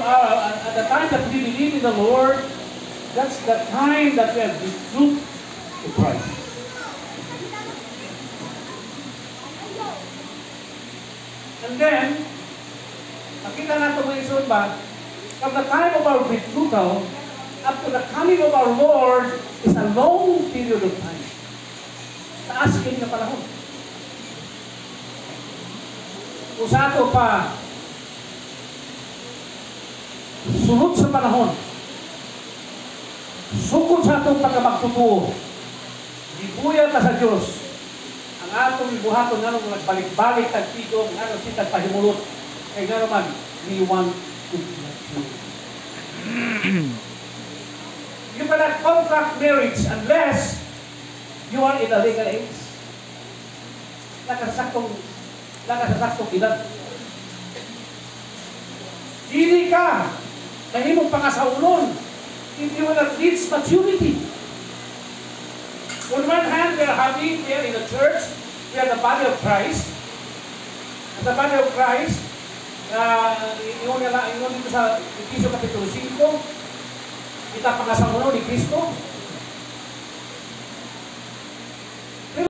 at the time that we believe in the Lord, that's the time that we have been true to Christ. And then, nakita natin mga isun ba, from the time of our betrothal up to the coming of our Lord is a long period of time. Taas kayo na panahon. Usato pa, sunod sa panahon, sukod sa atong pagkamagtutuo, gibuya ta sa Diyos, ang atong ibuhaton nga nung nagbalik-balik tagtigo, ang atong sitag pahimulot, kaya nga naman, we want to be like you. You cannot contract marriage unless you are in a legal age. Nakasaktong edad. Dili ka nahimong pangasaunon if you will not reach maturity. On one hand, we are in the church, we are the body of Christ. At the body of Christ, ingon dito sa Efesio Kapitulo 5, kita pangasaunon ni Kristo.